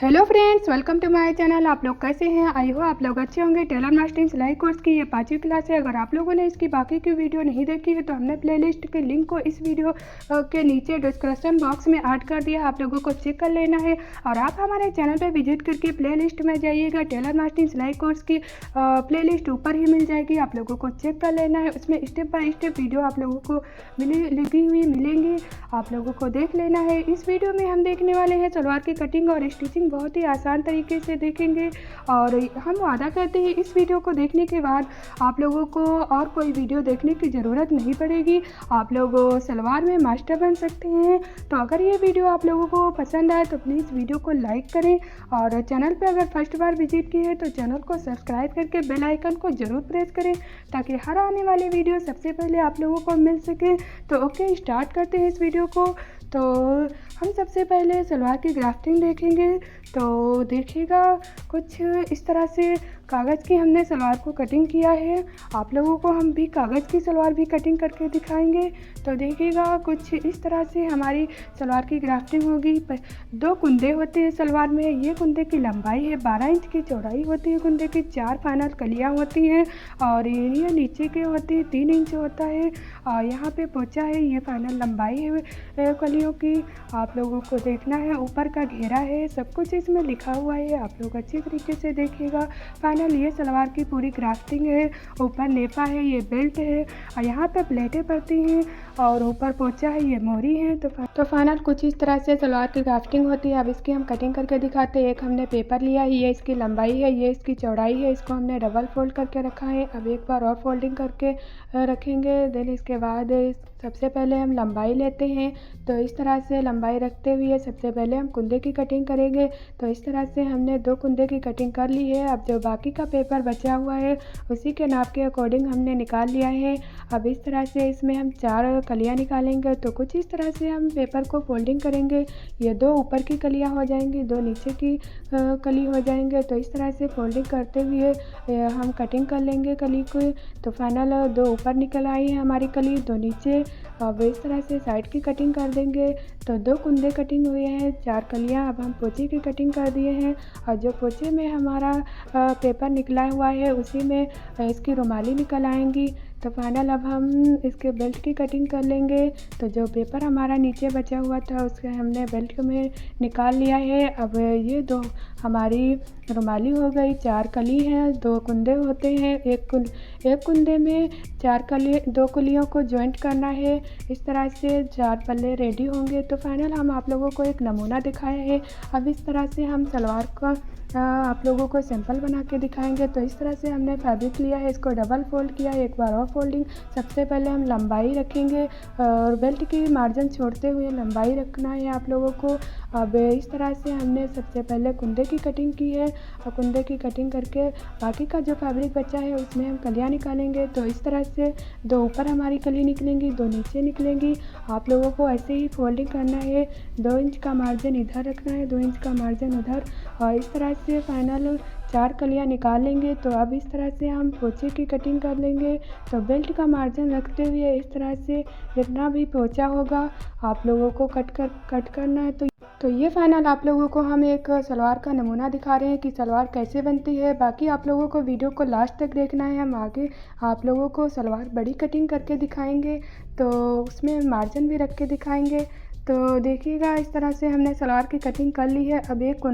Hello friends, welcome to my channel. आप लोग कैसे हैं? आई हो आप लोग अच्छे होंगे। टेलर मास्टरिंग सिलाई कोर्स की ये 5वीं क्लास है। अगर आप लोगों ने इसकी बाकी की वीडियो नहीं देखी है तो हमने प्लेलिस्ट के लिंक को इस वीडियो के नीचे डिस्क्रिप्शन बॉक्स में ऐड कर दिया, आप लोगों को चेक कर लेना है। और आप हमारे चैनल पर विजिट करके प्लेलिस्ट में जाइएगा। टेलर मास्टरिंग सिलाई कोर्स की प्लेलिस्ट ऊपर ही मिल जाएगी, आप लोगों को चेक कर लेना है। उसमें स्टेप बाय स्टेप वीडियो आप लोगों को लिखी हुई मिलेंगी, आप लोगों को देख लेना है। इस वीडियो में हम देखने वाले हैं सलवार की कटिंग और स्टिचिंग बहुत ही आसान तरीके से देखेंगे। और हम वादा करते हैं इस वीडियो को देखने के बाद आप लोगों को और कोई वीडियो देखने की ज़रूरत नहीं पड़ेगी। आप लोग सलवार में मास्टर बन सकते हैं। तो अगर ये वीडियो आप लोगों को पसंद आए तो प्लीज़ वीडियो को लाइक करें, और चैनल पर अगर फर्स्ट बार विजिट की है तो चैनल को सब्सक्राइब करके बेल आइकन को ज़रूर प्रेस करें ताकि हर आने वाली वीडियो सबसे पहले आप लोगों को मिल सके। तो ओके, स्टार्ट करते हैं इस वीडियो को। तो हम सबसे पहले सलवार की ग्राफ्टिंग देखेंगे। तो देखिएगा, कुछ इस तरह से कागज़ की हमने सलवार को कटिंग किया है। आप लोगों को हम भी कागज़ की सलवार भी कटिंग करके दिखाएंगे। तो देखिएगा, कुछ इस तरह से हमारी सलवार की ग्राफ्टिंग होगी। 2 कुंदे होते हैं सलवार में। ये कुंदे की लंबाई है 12 इंच की, चौड़ाई होती है कुंदे की 4 फाइनल कलियाँ होती हैं, और ये नीचे के होती है 3 इंच होता है। और यहाँ पे पोंचा है, ये फाइनल लंबाई है कलियों की, आप लोगों को देखना है। ऊपर का घेरा है, सब कुछ इसमें लिखा हुआ है, आप लोग अच्छी तरीके से देखिएगा। फाइनल ये सलवार की पूरी ग्राफ्टिंग है। ऊपर नेफा है, ये बेल्ट है, और यहाँ पे प्लेटें पड़ती हैं, और ऊपर पोंचा है, ये मोरी है। तो फाइनल कुछ इस तरह से सलवार की ग्राफ्टिंग होती है। अब इसकी हम कटिंग करके दिखाते हैं। एक हमने पेपर लिया है, ये इसकी लंबाई है, ये इसकी चौड़ाई है। इसको हमने डबल फोल्ड करके रखा है। अब एक बार और फोल्डिंग करके रखेंगे। देन इसके बाद सबसे पहले हम लंबाई लेते हैं। तो इस तरह से लंबाई रखते हुए सबसे पहले हम कुंदे की कटिंग करेंगे। तो इस तरह से हमने 2 कुंदे की कटिंग कर ली है। अब जो बाकी का पेपर बचा हुआ है उसी के नाप के अकॉर्डिंग हमने निकाल लिया है। अब इस तरह से इसमें हम 4 कलियाँ निकालेंगे। तो कुछ इस तरह से हम पेपर को फोल्डिंग करेंगे। ये 2 ऊपर की कलियाँ हो जाएंगी, 2 नीचे की कली हो जाएंगे। तो इस तरह से फोल्डिंग करते हुए हम कटिंग कर लेंगे कली को। तो फाइनल 2 ऊपर निकल आई है हमारी कली, 2 नीचे। अब इस तरह से साइड की कटिंग कर देंगे। तो 2 कुंदे कटिंग हुए हैं, 4 कलियां। अब हम पोंचे की कटिंग कर दिए हैं, और जो पोंचे में हमारा पेपर निकला हुआ है उसी में इसकी रुमाली निकल आएंगी। तो फाइनल अब हम इसके बेल्ट की कटिंग कर लेंगे। तो जो पेपर हमारा नीचे बचा हुआ था उसके हमने बेल्ट में निकाल लिया है। अब ये 2 हमारी रुमाली हो गई। 4 कली हैं, 2 कुंदे होते हैं। एक कुंदे में 4 कली, 2 कलियों को जॉइंट करना है। इस तरह से 4 पल्ले रेडी होंगे। तो फाइनल हम आप लोगों को एक नमूना दिखाया है। अब इस तरह से हम सलवार का आप लोगों को सैंपल बना के दिखाएंगे। तो इस तरह से हमने फैब्रिक लिया है, इसको डबल फोल्ड किया, एक बार और फोल्डिंग। सबसे पहले हम लंबाई रखेंगे, और बेल्ट की मार्जिन छोड़ते हुए लंबाई रखना है आप लोगों को। अब इस तरह से हमने सबसे पहले कुंदे की कटिंग की है, और कुंदे की कटिंग करके बाकी का जो फैब्रिक बचा है उसमें हम कलियाँ निकालेंगे। तो इस तरह से 2 ऊपर हमारी कली निकलेंगी, 2 नीचे निकलेंगी। आप लोगों को ऐसे ही फोल्डिंग करना है। 2 इंच का मार्जिन इधर रखना है, 2 इंच का मार्जिन उधर, और इस तरह से फाइनल 4 कलियाँ निकाल लेंगे। तो अब इस तरह से हम पोंचे की कटिंग कर लेंगे। तो बेल्ट का मार्जिन रखते हुए इस तरह से जितना भी पोंचा होगा आप लोगों को कट करना है। तो ये फाइनल आप लोगों को हम एक सलवार का नमूना दिखा रहे हैं कि सलवार कैसे बनती है। बाकी आप लोगों को वीडियो को लास्ट तक देखना है। हम आगे आप लोगों को सलवार बड़ी कटिंग करके दिखाएंगे, तो उसमें मार्जिन भी रख के दिखाएंगे। तो देखिएगा, इस तरह से हमने सलवार की कटिंग कर ली है। अब एक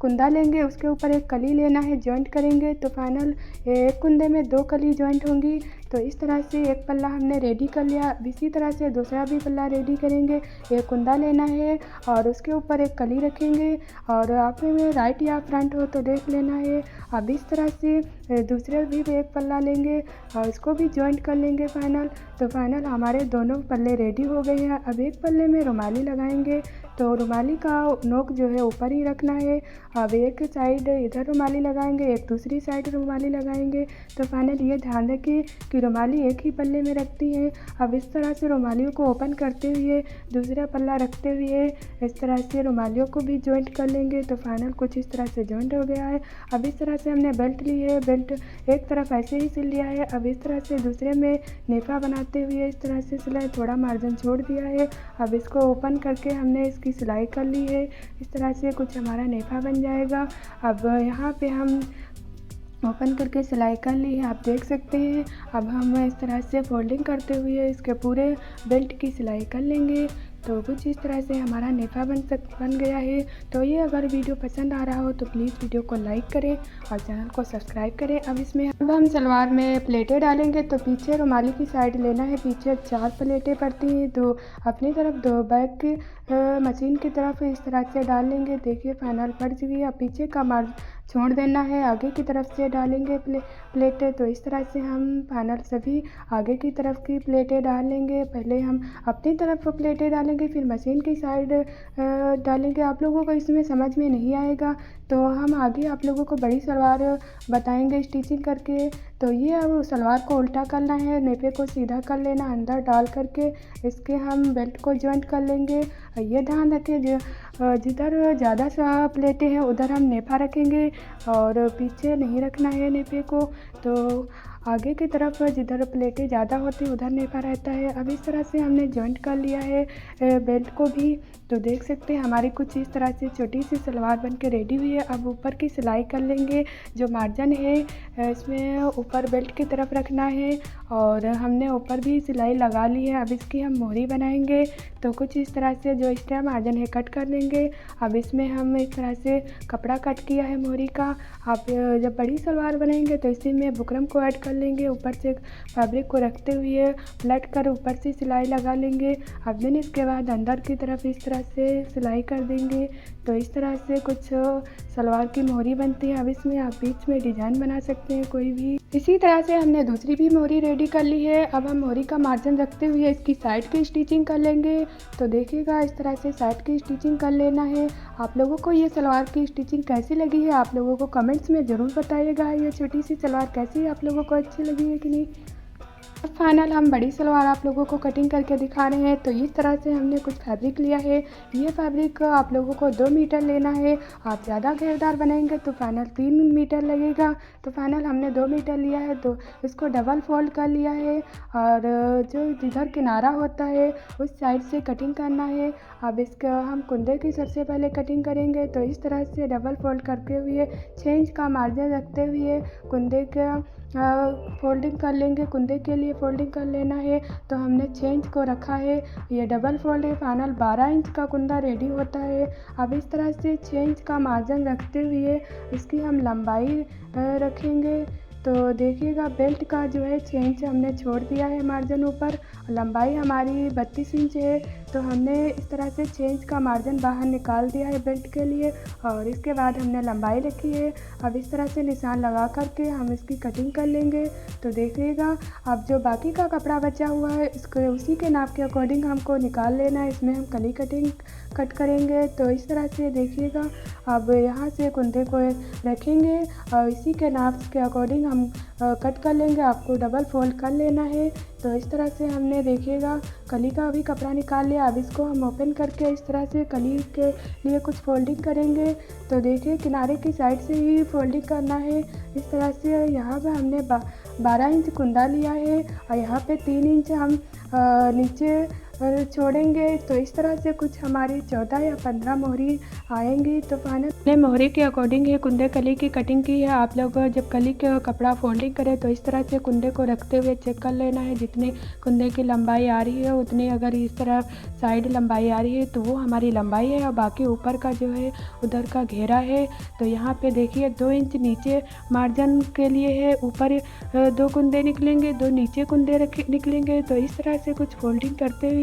कुंदा लेंगे, उसके ऊपर एक कली लेना है, जॉइंट करेंगे। तो फाइनल एक कुंदे में 2 कली जॉइंट होंगी। तो इस तरह से एक पल्ला हमने रेडी कर लिया। अब इसी तरह से दूसरा भी पल्ला रेडी करेंगे। एक कुंदा लेना है और उसके ऊपर एक कली रखेंगे, और आप में राइट या फ्रंट हो तो देख लेना है। अब इस तरह से दूसरे भी एक पल्ला लेंगे और इसको भी जॉइंट कर लेंगे फाइनल। तो फाइनल हमारे दोनों पल्ले रेडी हो गए हैं। अब एक पल्ले में रुमाली लगाएंगे। तो रुमाली का नोक जो है ऊपर ही रखना है। अब एक साइड इधर रुमाली लगाएंगे, एक दूसरी साइड रुमाली लगाएंगे। तो फाइनल ये ध्यान रखिए कि रुमाली एक ही पल्ले में रखती है। अब इस तरह से रुमालियों को ओपन करते हुए दूसरा पल्ला रखते हुए इस तरह से रुमालियों को भी जॉइंट कर लेंगे। तो फाइनल कुछ इस तरह से जॉइंट हो गया है। अब इस तरह से हमने बेल्ट ली है, बेल्ट एक तरफ ऐसे ही सिल लिया है। अब इस तरह से दूसरे में नेफा बनाते हुए इस तरह से सिलाई, थोड़ा मार्जिन छोड़ दिया है। अब इसको ओपन करके हमने इसकी सिलाई कर ली है। इस तरह से कुछ हमारा नेफा बन जाएगा। अब यहाँ पे हम ओपन करके सिलाई कर ली है, आप देख सकते हैं। अब हम इस तरह से फोल्डिंग करते हुए इसके पूरे बेल्ट की सिलाई कर लेंगे। तो कुछ इस तरह से हमारा नेफा बन गया है। तो ये अगर वीडियो पसंद आ रहा हो तो प्लीज़ वीडियो को लाइक करें और चैनल को सब्सक्राइब करें। अब हम सलवार में प्लेटें डालेंगे। तो पीछे रुमाली की साइड लेना है, पीछे 4 प्लेटें पड़ती हैं, 2 अपनी तरफ 2 बैक की मशीन की तरफ इस तरह से डाल लेंगे। देखिए फाइनल पड़ चुकी है। अब पीछे का मार्जिन छोड़ देना है, आगे की तरफ से डालेंगे प्लेटें। तो इस तरह से हम फाइनल सभी आगे की तरफ की प्लेटें डाल लेंगे। पहले हम अपनी तरफ प्लेटें डालेंगे, फिर मशीन की साइड डालेंगे। आप लोगों को इसमें समझ में नहीं आएगा तो हम आगे आप लोगों को बड़ी सलवार बताएंगे स्टिचिंग करके। तो ये अब सलवार को उल्टा करना है, नेफे को सीधा कर लेना, अंदर डाल करके इसके हम बेल्ट को जॉइंट कर लेंगे। ये ध्यान रखें जिधर ज़्यादा सा प्लेटें हैं उधर हम नेफा रखेंगे और पीछे नहीं रखना है नेफे को। तो आगे की तरफ जिधर प्लेटें ज़्यादा होती उधर नेफा रहता है। अब इस तरह से हमने जॉइंट कर लिया है बेल्ट को भी। तो देख सकते हैं हमारी कुछ इस तरह से छोटी सी सलवार बन के रेडी हुई है। अब ऊपर की सिलाई कर लेंगे। जो मार्जिन है इसमें ऊपर बेल्ट की तरफ रखना है और हमने ऊपर भी सिलाई लगा ली है। अब इसकी हम मोहरी बनाएंगे। तो कुछ इस तरह से जो एक्स्ट्रा मार्जिन है कट कर लेंगे। अब इसमें हम इस तरह से कपड़ा कट किया है मोहरी का। आप जब बड़ी सलवार बनाएंगे तो इसी में बुकरम को ऐड कर लेंगे। ऊपर से फैब्रिक को रखते हुए पलट कर ऊपर से सिलाई लगा लेंगे। अब देन इसके बाद अंदर की तरफ इस तरह से सिलाई कर देंगे। तो इस तरह से कुछ सलवार की मोहरी बनती है। अब इसमें आप बीच में डिज़ाइन बना सकते हैं कोई भी। इसी तरह से हमने दूसरी भी मोहरी रेडी कर ली है। अब हम मोहरी का मार्जिन रखते हुए इसकी साइड की स्टिचिंग कर लेंगे। तो देखिएगा इस तरह से साइड की स्टिचिंग कर लेना है। आप लोगों को ये सलवार की स्टिचिंग कैसी लगी है आप लोगों को कमेंट्स में ज़रूर बताइएगा। ये छोटी सी सलवार कैसी आप लोगों को अच्छी लगी है कि नहीं। अब फाइनल हम बड़ी सलवार आप लोगों को कटिंग करके दिखा रहे हैं। तो इस तरह से हमने कुछ फैब्रिक लिया है। ये फैब्रिक आप लोगों को 2 मीटर लेना है। आप ज़्यादा घेरदार बनाएंगे तो फाइनल 3 मीटर लगेगा। तो फाइनल हमने 2 मीटर लिया है। तो इसको डबल फोल्ड कर लिया है और जो जिधर किनारा होता है उस साइड से कटिंग करना है। अब इसका हम कुंदे की सबसे पहले कटिंग करेंगे। तो इस तरह से डबल फोल्ड करते हुए 6 इंच का मार्जिन रखते हुए कुंदे का फोल्डिंग कर लेंगे। कुंदे के लिए फोल्डिंग कर लेना है। तो हमने 6 इंच को रखा है, ये डबल फोल्ड है। फाइनल 12 इंच का कुंदा रेडी होता है। अब इस तरह से 6 इंच का मार्जिन रखते हुए इसकी हम लंबाई रखेंगे। तो देखिएगा बेल्ट का जो है 6 इंच हमने छोड़ दिया है मार्जिन ऊपर। लंबाई हमारी 32 इंच है। तो हमने इस तरह से 6 इंच का मार्जिन बाहर निकाल दिया है बेल्ट के लिए और इसके बाद हमने लंबाई रखी है। अब इस तरह से निशान लगा करके हम इसकी कटिंग कर लेंगे। तो देखिएगा अब जो बाकी का कपड़ा बचा हुआ है इसको उसी के नाप के अकॉर्डिंग हमको निकाल लेना है। इसमें हम कली कटिंग कट करेंगे। तो इस तरह से देखिएगा अब यहाँ से कुंदे को रखेंगे और इसी के नाप के अकॉर्डिंग हम कट कर लेंगे। आपको डबल फोल्ड कर लेना है। तो इस तरह से हमने देखिएगा कली का भी कपड़ा निकाल लिया। अब इसको हम ओपन करके इस तरह से कली के लिए कुछ फोल्डिंग करेंगे। तो देखिए किनारे की साइड से ही फोल्डिंग करना है। इस तरह से यहाँ पे हमने 12 इंच कुंदा लिया है और यहाँ पे 3 इंच हम नीचे छोड़ेंगे। तो इस तरह से कुछ हमारी 14 या 15 मोहरी आएंगी। तो फाइनल मोहरी के अकॉर्डिंग ये कुंदे कली की कटिंग की है। आप लोग जब कली का कपड़ा फोल्डिंग करें तो इस तरह से कुंदे को रखते हुए चेक कर लेना है जितने कुंदे की लंबाई आ रही है उतनी अगर इस तरह साइड लंबाई आ रही है तो वो हमारी लंबाई है और बाकी ऊपर का जो है उधर का घेरा है। तो यहाँ पे देखिए 2 इंच नीचे मार्जिन के लिए है, ऊपर 2 कुंदे निकलेंगे, 2 नीचे कुंदे निकलेंगे। तो इस तरह से कुछ फोल्डिंग करते हुए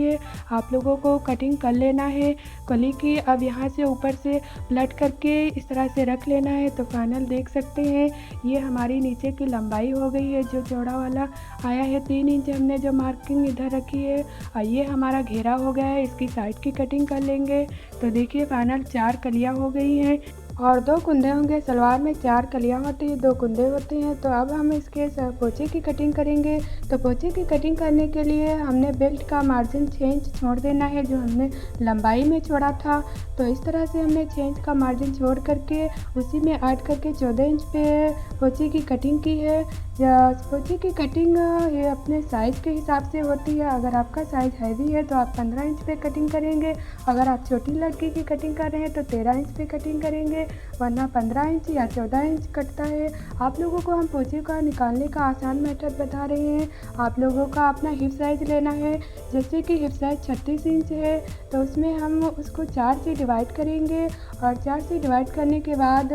आप लोगों को कटिंग कर लेना है कली की। अब यहाँ से ऊपर से पलट करके इस तरह से रख लेना है। तो फाइनल देख सकते हैं ये हमारी नीचे की लंबाई हो गई है। जो चौड़ा वाला आया है 3 इंच हमने जो मार्किंग इधर रखी है और ये हमारा घेरा हो गया है। इसकी साइड की कटिंग कर लेंगे। तो देखिए फाइनल 4 कलियाँ हो गई हैं और 2 कुंदे होंगे। सलवार में 4 कलियाँ होती हैं, 2 कुंदे होते हैं। तो अब हम इसके पोंचे की कटिंग करेंगे। तो पोंचे की कटिंग करने के लिए हमने बेल्ट का मार्जिन 6 इंच छोड़ देना है जो हमने लंबाई में छोड़ा था। तो इस तरह से हमने 6 इंच का मार्जिन छोड़ करके उसी में ऐड करके 14 इंच पे पोंचे की कटिंग की है। पोचे की कटिंग ये अपने साइज़ के हिसाब से होती है। अगर आपका साइज़ हैवी है तो आप 15 इंच पे कटिंग करेंगे। अगर आप छोटी लड़की की कटिंग कर रहे हैं तो 13 इंच पे कटिंग करेंगे, वरना 15 इंच या 14 इंच कटता है। आप लोगों को हम पोचे का निकालने का आसान मेथड बता रहे हैं। आप लोगों का अपना हिप साइज़ लेना है। जैसे कि हिप साइज़ 36 इंच है तो उसमें हम उसको 4 से डिवाइड करेंगे और 4 से डिवाइड करने के बाद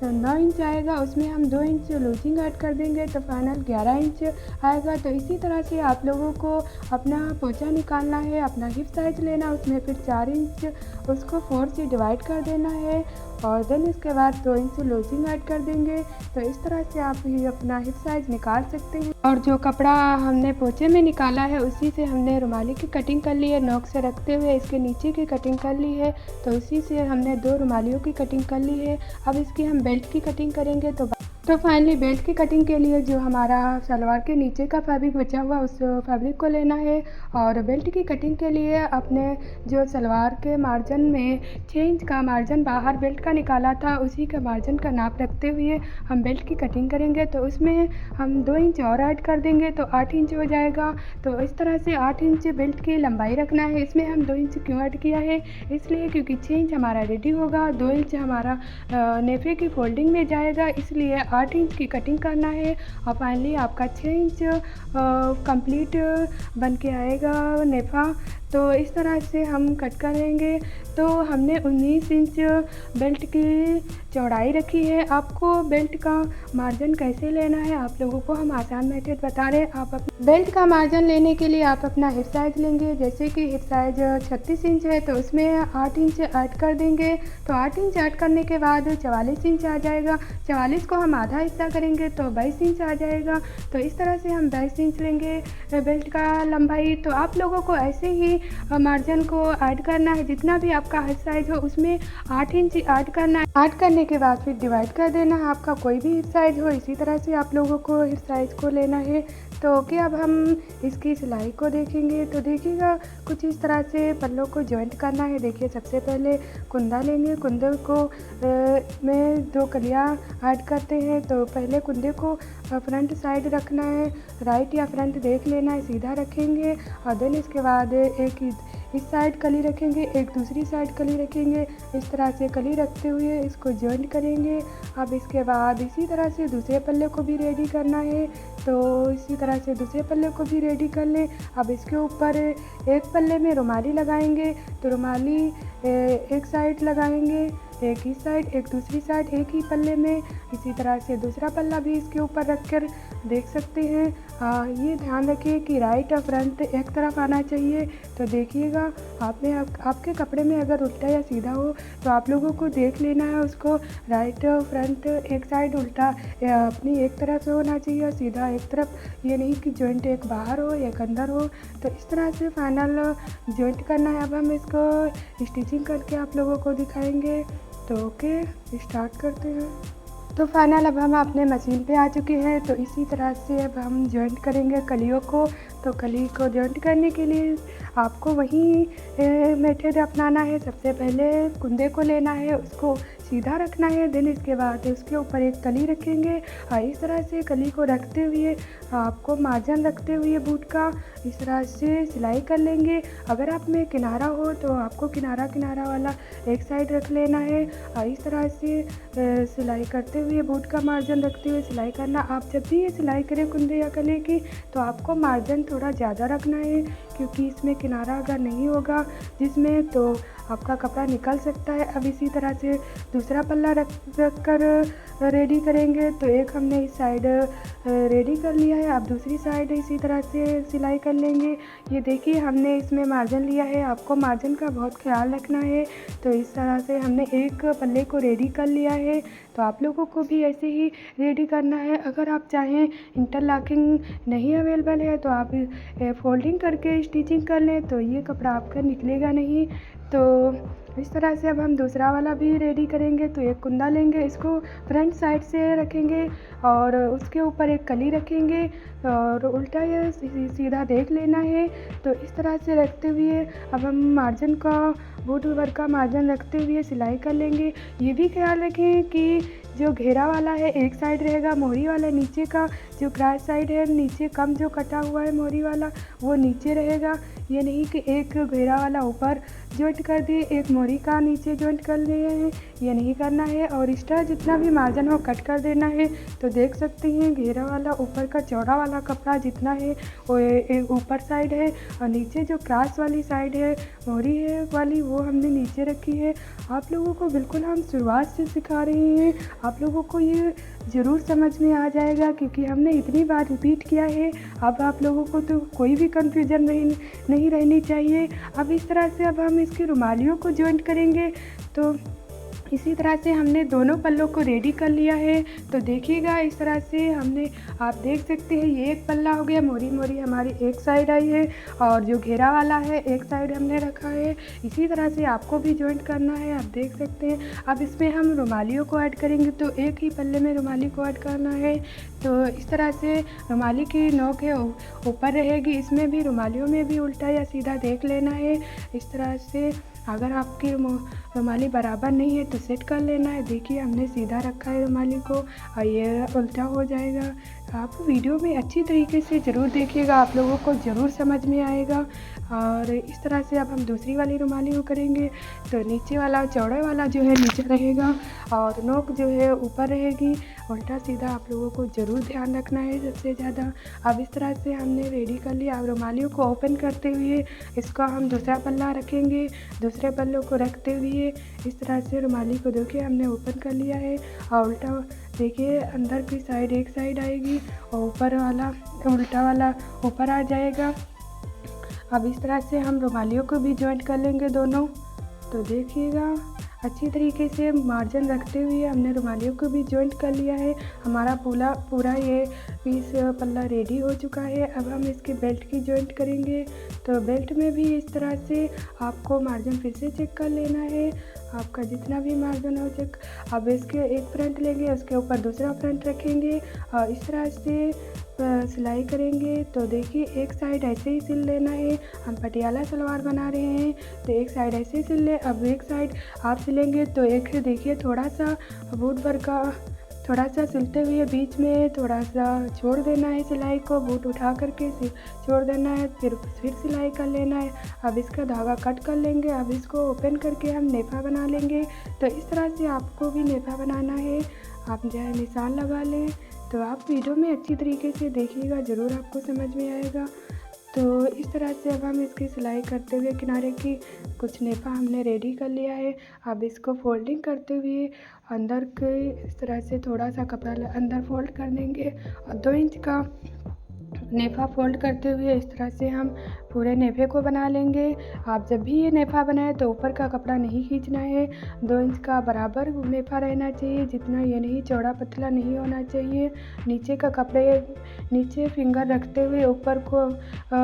9 इंच आएगा, उसमें हम 2 इंच लूजिंग ऐड कर देंगे तो फाइनल 11 इंच आएगा। तो इसी तरह से आप लोगों को अपना पोचा निकालना है। अपना हिप साइज़ लेना, उसमें फिर 4 इंच उसको 4 से डिवाइड कर देना है और देन इसके बाद 2 इंच लूजिंग ऐड कर देंगे। तो इस तरह से आप ही अपना हिप साइज़ निकाल सकते हैं। और जो कपड़ा हमने पोचे में निकाला है उसी से हमने रुमाली की कटिंग कर ली है। नोक से रखते हुए इसके नीचे की कटिंग कर ली है, तो उसी से हमने 2 रुमालियों की कटिंग कर ली है। अब इसकी हम बेल्ट की कटिंग करेंगे। तो फाइनली बेल्ट की कटिंग के लिए जो हमारा सलवार के नीचे का फैब्रिक बचा हुआ उस फैब्रिक को लेना है और बेल्ट की कटिंग के लिए अपने जो सलवार के मार्जिन में 6 इंच का मार्जिन बाहर बेल्ट का निकाला था उसी का मार्जिन का नाप रखते हुए हम बेल्ट की कटिंग करेंगे। तो उसमें हम 2 इंच और ऐड कर देंगे तो 8 इंच हो जाएगा। तो इस तरह से 8 इंच बेल्ट की लंबाई रखना है। इसमें हम 2 इंच क्यों ऐड किया है, इसलिए क्योंकि 6 इंच हमारा रेडी होगा, 2 इंच हमारा नेफे की फोल्डिंग में जाएगा, इसलिए 8 इंच की कटिंग करना है। और फाइनली आपका 6 इंच कंप्लीट बन के आएगा नेफा। तो इस तरह से हम कट करेंगे। तो हमने 19 इंच बेल्ट की चौड़ाई रखी है। आपको बेल्ट का मार्जिन कैसे लेना है आप लोगों को हम आसान मेथड बता रहे हैं। आप बेल्ट का मार्जिन लेने के लिए आप अपना हिप साइज़ लेंगे। जैसे कि हिप साइज़ 36 इंच है तो उसमें 8 इंच ऐड कर देंगे। तो 8 इंच ऐड करने के बाद 44 इंच आ जाएगा। 44 को हम आधा हिस्सा करेंगे तो 22 इंच आ जाएगा। तो इस तरह से हम 22 इंच लेंगे बेल्ट का लंबाई। तो आप लोगों को ऐसे ही मार्जिन को ऐड करना है। जितना भी आपका हिप साइज़ हो उसमें 8 इंच ऐड करना है। ऐड करने के बाद फिर डिवाइड कर देना है। आपका कोई भी हिप साइज़ हो इसी तरह से आप लोगों को हिप साइज़ को लेना है। तो ओके, अब हम इसकी सिलाई को देखेंगे। तो देखिएगा कुछ इस तरह से पल्लों को जॉइंट करना है। देखिए सबसे पहले कुंदा लेंगे। कुंदे को में 2 कलियाँ ऐड करते हैं। तो पहले कुंदे को फ्रंट साइड रखना है, राइट या फ्रंट देख लेना है, सीधा रखेंगे और देन इसके बाद एक इस साइड कली रखेंगे, एक दूसरी साइड कली रखेंगे। इस तरह से कली रखते हुए इसको जॉइंट करेंगे। अब इसके बाद इसी तरह से दूसरे पल्ले को भी रेडी करना है। तो इसी तरह से दूसरे पल्ले को भी रेडी कर लें। अब इसके ऊपर एक पल्ले में रुमाली लगाएंगे। तो रुमाली एक साइड लगाएंगे, एक इस साइड, एक दूसरी साइड, एक ही पल्ले में। इसी तरह से दूसरा पल्ला भी इसके ऊपर रखकर देख सकते हैं। ये ध्यान रखिए कि राइट और फ्रंट एक तरफ आना चाहिए। तो देखिएगा आपके कपड़े में अगर उल्टा या सीधा हो तो आप लोगों को देख लेना है उसको। राइट और फ्रंट एक साइड उल्टा अपनी एक तरफ से होना चाहिए और सीधा एक तरफ, ये नहीं कि जॉइंट एक बाहर हो एक अंदर हो। तो इस तरह से फाइनल जॉइंट करना है। अब हम इसको स्टिचिंग करके आप लोगों को दिखाएंगे। तो ओके, स्टार्ट करते हैं। तो फाइनल अब हम अपने मशीन पे आ चुके हैं। तो इसी तरह से अब हम जॉइंट करेंगे कलियों को। तो कली को जॉइंट करने के लिए आपको वही मेथड अपनाना है। सबसे पहले कुंदे को लेना है, उसको सीधा रखना है, देन इसके बाद उसके ऊपर एक कली रखेंगे और इस तरह से कली को रखते हुए आपको मार्जिन रखते हुए बूट का इस तरह से सिलाई कर लेंगे। अगर आप में किनारा हो तो आपको किनारा वाला एक साइड रख लेना है और इस तरह से सिलाई करते हुए बूट का मार्जिन रखते हुए सिलाई करना। आप जब भी ये सिलाई करें कुंदे या कली की तो आपको मार्जिन थोड़ा ज़्यादा रखना है, क्योंकि इसमें किनारा अगर नहीं होगा जिसमें तो आपका कपड़ा निकल सकता है। अब इसी तरह से दूसरा पल्ला रख कर रेडी करेंगे। तो एक हमने इस साइड रेडी कर लिया है। अब दूसरी साइड इसी तरह से सिलाई कर लेंगे। ये देखिए हमने इसमें मार्जिन लिया है, आपको मार्जिन का बहुत ख्याल रखना है। तो इस तरह से हमने एक पल्ले को रेडी कर लिया है। तो आप लोगों को भी ऐसे ही रेडी करना है। अगर आप चाहें इंटरलॉकिंग नहीं अवेलेबल है तो आप फोल्डिंग करके स्टिचिंग कर लें, तो ये कपड़ा आपका निकलेगा नहीं। तो इस तरह से अब हम दूसरा वाला भी रेडी करेंगे। तो एक कुंदा लेंगे, इसको फ्रंट साइड से रखेंगे और उसके ऊपर एक कली रखेंगे और उल्टा या सीधा देख लेना है। तो इस तरह से रखते हुए अब हम मार्जिन का बूट भर का मार्जिन रखते हुए सिलाई कर लेंगे। ये भी ख्याल रखें कि जो घेरा वाला है एक साइड रहेगा, मोहरी वाला नीचे का जो क्रॉस साइड है नीचे कम जो कटा हुआ है मोहरी वाला वो नीचे रहेगा। ये नहीं कि एक घेरा वाला ऊपर जॉइंट कर दिए, एक मोहरी का नीचे जॉइंट कर लिए हैं, ये नहीं करना है। और एक्स्ट्रा जितना भी मार्जिन हो कट कर देना है। तो देख सकते हैं घेरा वाला ऊपर का चौड़ा वाला कपड़ा जितना है वो ऊपर साइड है, और नीचे जो क्रॉस वाली साइड है मोहरी है वाली वो हमने नीचे रखी है। आप लोगों को बिल्कुल हम शुरुआत से सिखा रहे हैं, आप लोगों को ये ज़रूर समझ में आ जाएगा क्योंकि हमने इतनी बार रिपीट किया है। अब आप लोगों को तो कोई भी कन्फ्यूजन नहीं रहनी चाहिए। अब इस तरह से अब हम इसकी रुमालियों को जॉइंट करेंगे। तो इसी तरह से हमने दोनों पल्लों को रेडी कर लिया है। तो देखिएगा इस तरह से हमने, आप देख सकते हैं ये एक पल्ला हो गया, मोहरी हमारी एक साइड आई है और जो घेरा वाला है एक साइड हमने रखा है। इसी तरह से आपको भी जॉइंट करना है, आप देख सकते हैं। अब इसमें हम रुमालियों को ऐड करेंगे तो एक ही पल्ले में रुमाली को ऐड करना है। तो इस तरह से रुमाली की नोक है ऊपर रहेगी, इसमें भी रुमालियों में भी उल्टा या सीधा देख लेना है। इस तरह से अगर आपकी रुमाली बराबर नहीं है तो सेट कर लेना है। देखिए हमने सीधा रखा है रुमाली को और ये उल्टा हो जाएगा। आप वीडियो में अच्छी तरीके से ज़रूर देखिएगा, आप लोगों को ज़रूर समझ में आएगा। और इस तरह से अब हम दूसरी वाली रुमाली को करेंगे। तो नीचे वाला चौड़े वाला जो है नीचे रहेगा और नोक जो है ऊपर रहेगी, उल्टा सीधा आप लोगों को ज़रूर ध्यान रखना है सबसे ज़्यादा। अब इस तरह से हमने रेडी कर लिया। अब रुमालियों को ओपन करते हुए इसका हम दूसरा पल्ला रखेंगे, दूसरे पल्लों को रखते हुए इस तरह से रुमाली को देखिए हमने ओपन कर लिया है। और उल्टा देखिए अंदर की साइड एक साइड आएगी और ऊपर वाला उल्टा वाला ऊपर आ जाएगा। अब इस तरह से हम रुमालियों को भी जॉइंट कर लेंगे दोनों। तो देखिएगा अच्छी तरीके से मार्जिन रखते हुए हमने रुमालियों को भी जॉइंट कर लिया है। हमारा पूरा ये पीस पल्ला रेडी हो चुका है। अब हम इसके बेल्ट की जॉइंट करेंगे। तो बेल्ट में भी इस तरह से आपको मार्जिन फिर से चेक कर लेना है, आपका जितना भी मार्जिन हो चेक। अब इसके एक फ्रंट लेंगे, उसके ऊपर दूसरा फ्रंट रखेंगे और इस तरह से सिलाई करेंगे। तो देखिए एक साइड ऐसे ही सिल लेना है। हम पटियाला सलवार बना रहे हैं तो एक साइड ऐसे सिल ले। अब एक साइड आप सिलेंगे तो एक देखिए थोड़ा सा बूट भर का थोड़ा सा सिलते हुए बीच में थोड़ा सा छोड़ देना है सिलाई को, बूट उठा करके छोड़ देना है, फिर सिलाई कर लेना है। अब इसका धागा कट कर लेंगे। अब इसको ओपन करके हम नेफा बना लेंगे। तो इस तरह से आपको भी नेफा बनाना है, आप जो है निशान लगा लें। तो आप वीडियो में अच्छी तरीके से देखिएगा, ज़रूर आपको समझ में आएगा। तो इस तरह से अब हम इसकी सिलाई करते हुए किनारे की कुछ नेफा हमने रेडी कर लिया है। अब इसको फोल्डिंग करते हुए अंदर के इस तरह से थोड़ा सा कपड़ा अंदर फोल्ड कर देंगे और 2 इंच का नेफा फोल्ड करते हुए इस तरह से हम पूरे नेफे को बना लेंगे। आप जब भी ये नेफा बनाएं तो ऊपर का कपड़ा नहीं खींचना है, 2 इंच का बराबर नेफा रहना चाहिए, जितना ये नहीं चौड़ा पतला नहीं होना चाहिए। नीचे का कपड़े नीचे फिंगर रखते हुए ऊपर को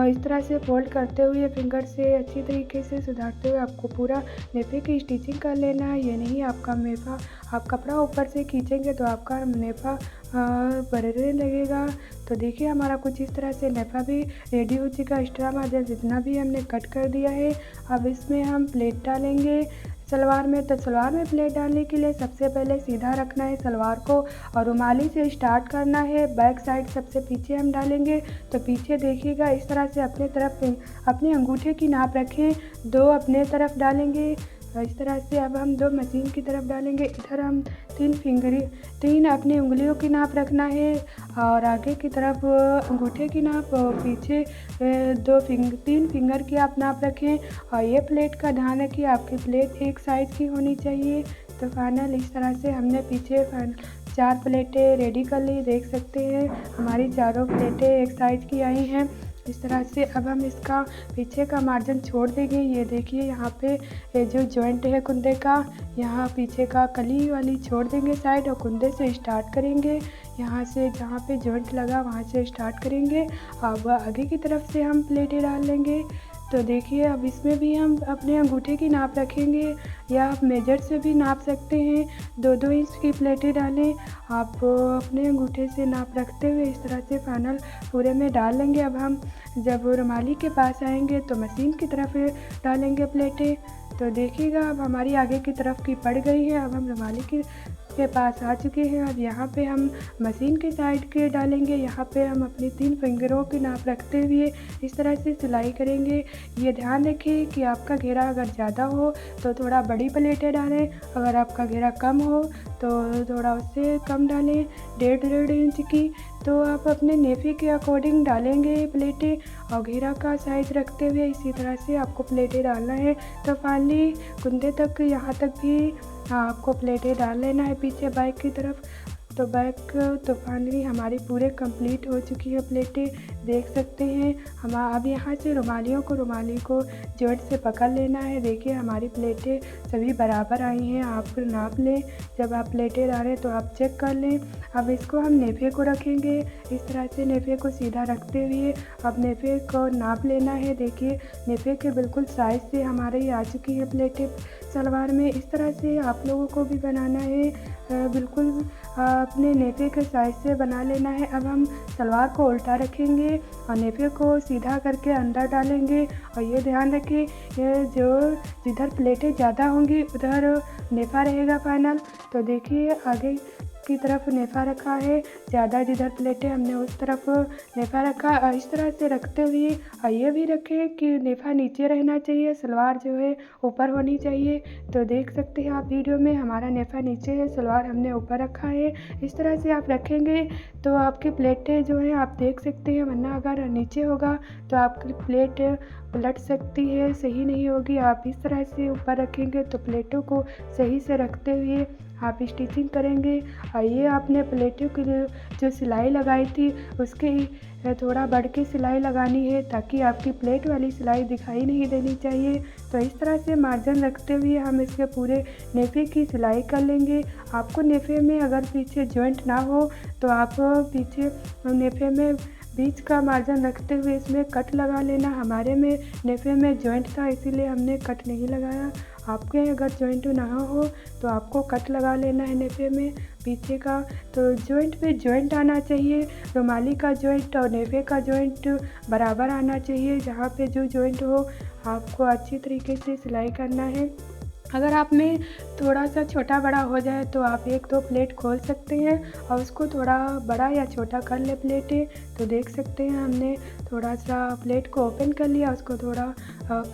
इस तरह से फोल्ड करते हुए फिंगर से अच्छी तरीके से सुधारते हुए आपको पूरा नेफे की स्टिचिंग कर लेना है। ये नहीं आपका नेफा आप कपड़ा ऊपर से खींचेंगे तो आपका नेफा बढ़ने लगेगा। तो देखिए हमारा कुछ इस तरह से नेफा भी रेडी हो चुका। एक्स्ट्रा मार्जिन जितना भी हमने कट कर दिया है। अब इसमें हम प्लेट डालेंगे सलवार में। तो सलवार में प्लेट डालने के लिए सबसे पहले सीधा रखना है सलवार को और रुमाली से स्टार्ट करना है। बैक साइड सबसे पीछे हम डालेंगे। तो पीछे देखिएगा इस तरह से अपने तरफ अपने अंगूठे की नाप रखें, 2 अपने तरफ डालेंगे। इस तरह से अब हम 2 मशीन की तरफ डालेंगे। इधर हम 3 अपनी उंगलियों की नाप रखना है और आगे की तरफ अंगूठे की नाप और पीछे 3 फिंगर की आप नाप रखें। और ये प्लेट का ध्यान है कि आपकी प्लेट एक साइज़ की होनी चाहिए। तो फाइनल इस तरह से हमने पीछे 4 प्लेटें रेडी कर ली। देख सकते हैं हमारी चारों प्लेटें एक साइज़ की आई हैं। इस तरह से अब हम इसका पीछे का मार्जिन छोड़ देंगे। ये देखिए यहाँ पे जो जॉइंट है कुंदे का, यहाँ पीछे का कली वाली छोड़ देंगे साइड और कुंदे से स्टार्ट करेंगे। यहाँ से जहाँ पे जॉइंट लगा वहाँ से स्टार्ट करेंगे। अब आगे की तरफ से हम प्लेटें डाल लेंगे। तो देखिए अब इसमें भी हम अपने अंगूठे की नाप रखेंगे या आप मेजर से भी नाप सकते हैं। 2-2 इंच की प्लेटें डालें। आप अपने अंगूठे से नाप रखते हुए इस तरह से फाइनल पूरे में डाल लेंगे। अब हम जब रुमाली के पास आएंगे तो मशीन की तरफ डालेंगे प्लेटें। तो देखिएगा अब हमारी आगे की तरफ की पड़ गई है। अब हम रुमाली की के पास आ चुके हैं। अब यहाँ पे हम मशीन के साइड के डालेंगे। यहाँ पे हम अपनी 3 फिंगरों की नाप रखते हुए इस तरह से सिलाई करेंगे। ये ध्यान रखें कि आपका घेरा अगर ज़्यादा हो तो थोड़ा बड़ी प्लेटें डालें, अगर आपका घेरा कम हो तो थोड़ा उससे कम डालें, 1.5 इंच की। तो आप अपने नेफे के अकॉर्डिंग डालेंगे प्लेटें और घेरा का साइज़ रखते हुए इसी तरह से आपको प्लेटें डालना है। तो फाइनली कुंदे तक यहाँ तक भी आपको प्लेटें डाल लेना है पीछे बैक की तरफ। तो फाइनली हमारी पूरे कंप्लीट हो चुकी है प्लेटें, देख सकते हैं हम। अब यहाँ से रुमाली को जॉइंट से पकड़ लेना है। देखिए हमारी प्लेटें सभी बराबर आई हैं। आप नाप लें, जब आप प्लेटें डालें तो आप चेक कर लें। अब इसको हम नेफे को रखेंगे। इस तरह से नेफे को सीधा रखते हुए अब नेफे को नाप लेना है। देखिए नेफे के बिल्कुल साइज़ से हमारे आ चुकी है प्लेटें सलवार में। इस तरह से आप लोगों को भी बनाना है, बिल्कुल अपने नेफे के साइज़ से बना लेना है। अब हम सलवार को उल्टा रखेंगे और नेफे को सीधा करके अंदर डालेंगे। और ये ध्यान रखें, ये जिधर प्लेटें ज़्यादा होंगी उधर नेफा रहेगा फाइनल। तो देखिए आगे की तरफ नेफा रखा है, ज़्यादा जिधर प्लेटें हमने उस तरफ नेफा रखा। और इस तरह से रखते हुए और ये भी रखें कि नेफा नीचे रहना चाहिए, सलवार जो है ऊपर होनी चाहिए। तो देख सकते हैं आप वीडियो में हमारा नेफा नीचे है, सलवार हमने ऊपर रखा है। इस तरह से आप रखेंगे तो आपकी प्लेटें जो है आप देख सकते हैं, वरना अगर नीचे होगा तो आपकी प्लेट पलट सकती है, सही नहीं होगी। आप इस तरह से ऊपर रखेंगे तो प्लेटों को सही से रखते हुए आप स्टिचिंग करेंगे। और ये आपने प्लेटों की जो सिलाई लगाई थी उसके थोड़ा बढ़ के सिलाई लगानी है, ताकि आपकी प्लेट वाली सिलाई दिखाई नहीं देनी चाहिए। तो इस तरह से मार्जिन रखते हुए हम इसके पूरे नेफे की सिलाई कर लेंगे। आपको नेफे में अगर पीछे जॉइंट ना हो तो आप पीछे नेफे में बीच का मार्जिन रखते हुए इसमें कट लगा लेना। हमारे में नेफे में जॉइंट था इसीलिए हमने कट नहीं लगाया। आपके अगर जॉइंट ना हो तो आपको कट लगा लेना है नेफे में पीछे का। तो जॉइंट पे जॉइंट आना चाहिए, रुमाली का जॉइंट और नेफे का जॉइंट बराबर आना चाहिए। जहाँ पे जो जॉइंट हो आपको अच्छी तरीके से सिलाई करना है। अगर आप में थोड़ा सा छोटा बड़ा हो जाए तो आप 1-2 प्लेट खोल सकते हैं और उसको थोड़ा बड़ा या छोटा कर ले प्लेटें। तो देख सकते हैं हमने थोड़ा सा प्लेट को ओपन कर लिया, उसको थोड़ा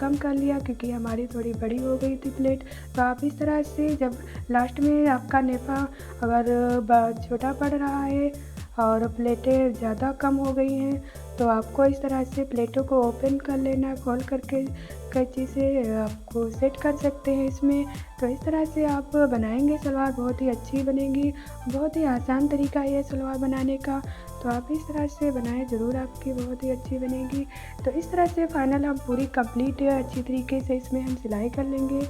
कम कर लिया क्योंकि हमारी थोड़ी बड़ी हो गई थी प्लेट। तो आप इस तरह से जब लास्ट में आपका नेफा अगर छोटा पड़ रहा है और प्लेटें ज़्यादा कम हो गई हैं तो आपको इस तरह से प्लेटों को ओपन कर लेना, खोल करके कैंची से आपको सेट कर सकते हैं इसमें। तो इस तरह से आप बनाएंगे सलवार, बहुत ही अच्छी बनेगी। बहुत ही आसान तरीका है ये सलवार बनाने का। तो आप इस तरह से बनाएं, ज़रूर आपकी बहुत ही अच्छी बनेगी। तो इस तरह से फाइनल हम पूरी कंप्लीट है अच्छी तरीके से इसमें हम सिलाई कर लेंगे।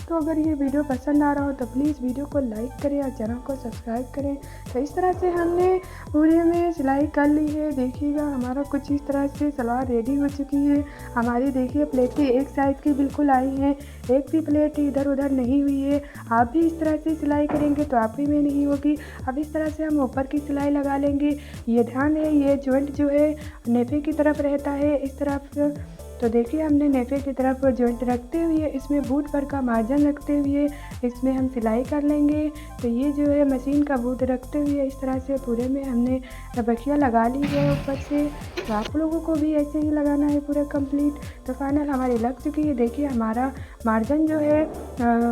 तो अगर ये वीडियो पसंद आ रहा हो तो प्लीज़ वीडियो को लाइक करें और चैनल को सब्सक्राइब करें। तो इस तरह से हमने पूरे में सिलाई कर ली है। देखिएगा हमारा कुछ इस तरह से सलवार रेडी हो चुकी है। हमारी देखिए प्लेटें एक साइज़ की बिल्कुल आई हैं, एक भी प्लेट इधर उधर नहीं हुई है। आप भी इस तरह से सिलाई करेंगे तो आप ही में नहीं होगी। अब इस तरह से हम ऊपर की सिलाई लगा लेंगे। ये ध्यान है, ये जॉइंट जो है नेफे की तरफ रहता है इस तरफ। तो देखिए हमने नेफे की तरफ जॉइंट रखते हुए इसमें बूट पर का मार्जिन रखते हुए इसमें हम सिलाई कर लेंगे। तो ये जो है मशीन का बूट रखते हुए इस तरह से पूरे में हमने बखिया लगा ली है ऊपर से। तो आप लोगों को भी ऐसे ही लगाना है पूरा कंप्लीट। तो फाइनल हमारी लग चुकी है। देखिए हमारा मार्जिन जो है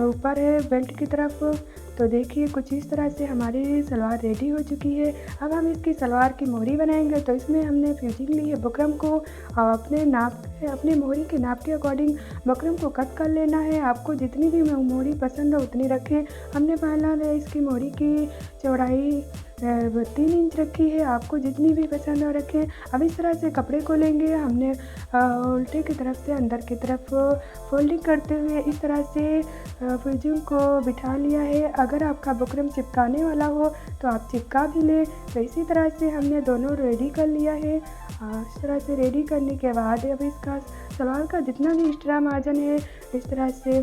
ऊपर है बेल्ट की तरफ। तो देखिए कुछ इस तरह से हमारी सलवार रेडी हो चुकी है। अब हम इसकी सलवार की मोहरी बनाएंगे। तो इसमें हमने फ्यूजिंग ली है बुकरम को और अपने मोहरी के नाप के अकॉर्डिंग बुकरम को कट कर लेना है। आपको जितनी भी मोहरी पसंद हो उतनी रखें। हमने पहला इसकी मोहरी की चौड़ाई 3 इंच रखी है, आपको जितनी भी पसंद हो रखें। अब इस तरह से कपड़े को लेंगे, हमने उल्टे की तरफ से अंदर की तरफ फोल्डिंग करते हुए इस तरह से फ्यूजिंग को बिठा लिया है। अगर आपका बुकरम चिपकाने वाला हो तो आप चिपका भी लें। तो इसी तरह से हमने दोनों रेडी कर लिया है। इस तरह से रेडी करने के बाद अब इसका सलवार का जितना भी एक्स्ट्रा मार्जिन है इस तरह से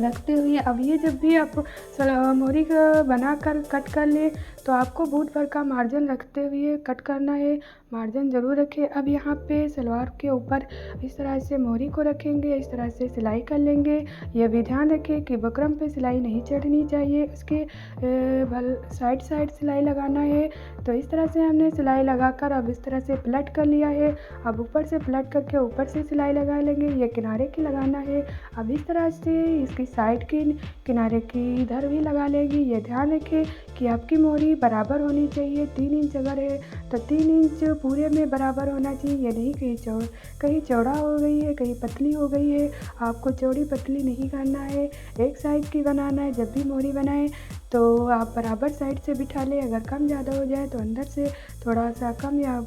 रखते हुए अब ये जब भी आप मोहरी बना कर कट कर ले तो आपको बूट पर का मार्जिन रखते हुए कट करना है। मार्जिन ज़रूर रखें। अब यहाँ पे सलवार के ऊपर इस तरह से मोहरी को रखेंगे, इस तरह से सिलाई कर लेंगे। यह भी ध्यान रखें कि बकरम पे सिलाई नहीं चढ़नी चाहिए, उसके साइड सिलाई लगाना है। तो इस तरह से हमने सिलाई लगाकर अब इस तरह से पलट कर लिया है। अब ऊपर से पलट करके ऊपर से सिलाई लगा लेंगे, ये किनारे की लगाना है। अब इस तरह से इसकी साइड की किनारे की इधर भी लगा लेंगी। ये ध्यान रखें कि आपकी मोहरी बराबर होनी चाहिए। 3 इंच अगर है तो 3 इंच पूरे में बराबर होना चाहिए। ये नहीं कहीं चौड़ा हो गई है, कहीं पतली हो गई है। आपको चौड़ी पतली नहीं करना है, एक साइड की बनाना है। जब भी मोहरी बनाएं तो आप बराबर साइड से बिठा लें। अगर कम ज़्यादा हो जाए तो अंदर से थोड़ा सा कम या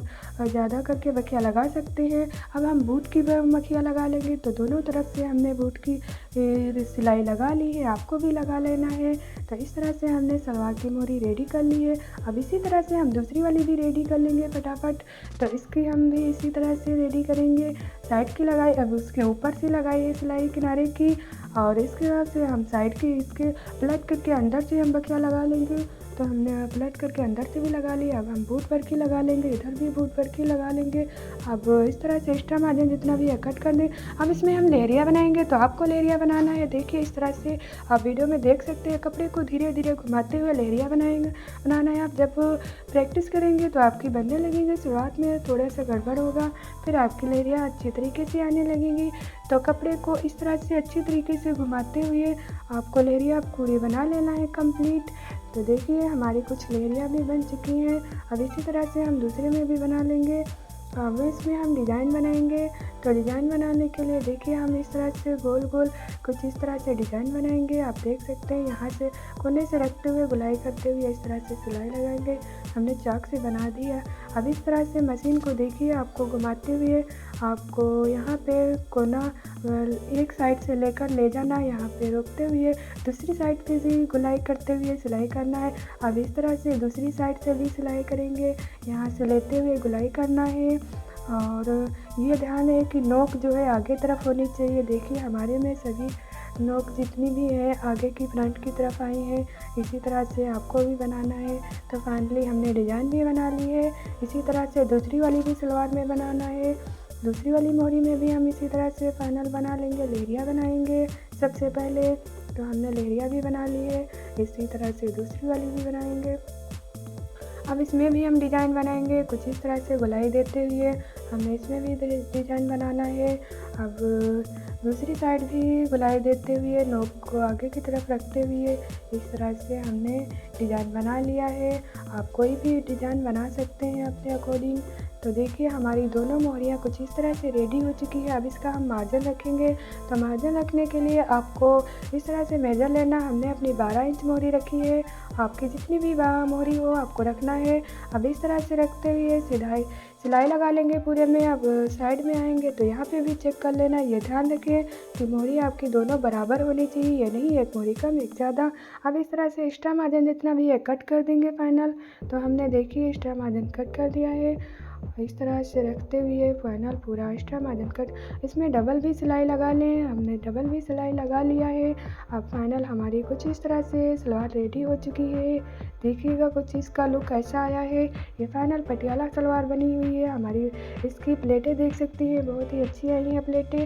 ज़्यादा करके बखिया लगा सकते हैं। अब हम बूट की मखिया लगा लेंगे, तो दोनों तरफ से हमने बूट की सिलाई लगा ली है, आपको भी लगा लेना है। तो इस तरह से हमने सलवार की मोहरी रेडी कर ली है। अब इसी तरह से हम दूसरी वाली भी रेडी कर लेंगे फटाफट। तो इसकी हम भी इसी तरह से रेडी करेंगे। साइड की लगाई, अब उसके ऊपर से लगाई है सिलाई किनारे की, और इसके बाद से हम साइड की इसके पलट करके अंदर से हम बखिया लगा लेंगे। तो हमने पलट करके अंदर से भी लगा लिया। अब हम बूट पर की लगा लेंगे, इधर भी बूट पर की लगा लेंगे। अब इस तरह से एक्स्ट्रा मार्जिन जितना भी है कट कर दें। अब इसमें हम लेरिया बनाएंगे, तो आपको लेरिया बनाना है। देखिए इस तरह से आप वीडियो में देख सकते हैं। कपड़े को धीरे धीरे घुमाते हुए लेरिया बनाना है। आप जब प्रैक्टिस करेंगे तो आपकी बनने लगेंगे। शुरुआत में थोड़ा सा गड़बड़ होगा, फिर आपकी लेरिया अच्छी तरीके से आने लगेंगी। तो कपड़े को इस तरह से अच्छी तरीके से घुमाते हुए आपको लेरिया पूरी बना लेना है कंप्लीट। तो देखिए हमारी कुछ लेरिया भी बन चुकी हैं। अब इसी तरह से हम दूसरे में भी बना लेंगे। अब इसमें हम डिज़ाइन बनाएंगे। तो डिज़ाइन बनाने के लिए देखिए हम इस तरह से गोल गोल कुछ इस तरह से डिज़ाइन बनाएंगे। आप देख सकते हैं यहाँ से कोने से रखते हुए गुलाई करते हुए इस तरह से सिलाई लगाएंगे। हमने चाक से बना दिया। अब इस तरह से मशीन को देखिए आपको घुमाते हुए आपको यहाँ पे कोना एक साइड से लेकर ले जाना, यहाँ पे रोकते हुए दूसरी साइड पे भी गुलाई करते हुए सिलाई करना है। अब इस तरह से दूसरी साइड से भी सिलाई करेंगे, यहाँ से लेते हुए गुलाई करना है। और ये ध्यान है कि नोक जो है आगे तरफ होनी चाहिए। देखिए हमारे में सभी नोक जितनी भी है आगे की फ्रंट की तरफ आई है। इसी तरह से आपको भी बनाना है। तो फाइनली हमने डिज़ाइन भी बना ली है। इसी तरह से दूसरी वाली भी सलवार में बनाना है। दूसरी वाली मोहरी में भी हम इसी तरह से फाइनल बना लेंगे। लेरिया बनाएंगे सबसे पहले। तो हमने लेरिया भी बना ली है, इसी तरह से दूसरी वाली भी बनाएंगे। अब इसमें भी हम डिज़ाइन बनाएंगे कुछ इस तरह से गुलाई देते हुए। हमें इसमें भी डिज़ाइन बनाना है। अब दूसरी साइड भी गुलाई देते हुए नोक को आगे की तरफ रखते हुए इस तरह से हमने डिज़ाइन बना लिया है। आप कोई भी डिज़ाइन बना सकते हैं अपने अकॉर्डिंग। तो देखिए हमारी दोनों मोहरियाँ कुछ इस तरह से रेडी हो चुकी है। अब इसका हम मार्जिन रखेंगे। तो मार्जिन रखने के लिए आपको इस तरह से मेजर लेना। हमने अपनी 12 इंच मोहरी रखी है, आपकी जितनी भी मोहरी हो आपको रखना है। अब इस तरह से रखते हुए सिलाई लगा लेंगे पूरे में। अब साइड में आएंगे तो यहाँ पे भी चेक कर लेना। ये ध्यान रखें कि मोहरी आपकी दोनों बराबर होनी चाहिए, ये नहीं एक मोहरी कम एक ज़्यादा। अब इस तरह से एक्स्ट्रा मार्जिन जितना भी है कट कर देंगे फाइनल। तो हमने देखिए एक्स्ट्रा मार्जिन कट कर दिया है। इस तरह से रखते हुए फाइनल पूरा एक्स्ट्रा मार्जिन कट। इसमें डबल भी सिलाई लगा लें, हमने डबल भी सिलाई लगा लिया है। अब फाइनल हमारी कुछ इस तरह से सलवार रेडी हो चुकी है। देखिएगा कुछ इसका लुक ऐसा आया है। ये फाइनल पटियाला सलवार बनी हुई है हमारी। इसकी प्लेटें देख सकती हैं, बहुत ही अच्छी आई हैं प्लेटें।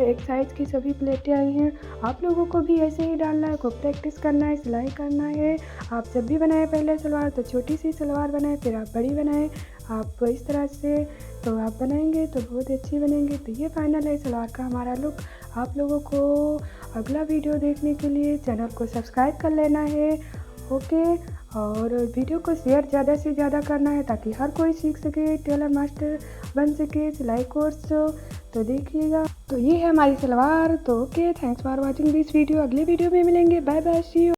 एक साइज़ की सभी प्लेटें आई हैं। आप लोगों को भी ऐसे ही डालना है, खूब प्रैक्टिस करना है, सिलाई करना है। आप जब भी बनाएं पहले सलवार तो छोटी सी सलवार बनाएं, फिर आप बड़ी बनाएं। आप इस तरह से तो आप बनाएंगे तो बहुत अच्छी बनेंगी। तो ये फाइनल है सलवार का हमारा लुक। आप लोगों को अगला वीडियो देखने के लिए चैनल को सब्सक्राइब कर लेना है। ओके, और वीडियो को शेयर ज़्यादा से ज़्यादा करना है ताकि हर कोई सीख सके, टेलर मास्टर बन सके, सिलाई कोर्स। तो देखिएगा, तो ये है हमारी सलवार। तो okay, thanks for watching this video. अगले वीडियो में मिलेंगे। Bye bye, see you.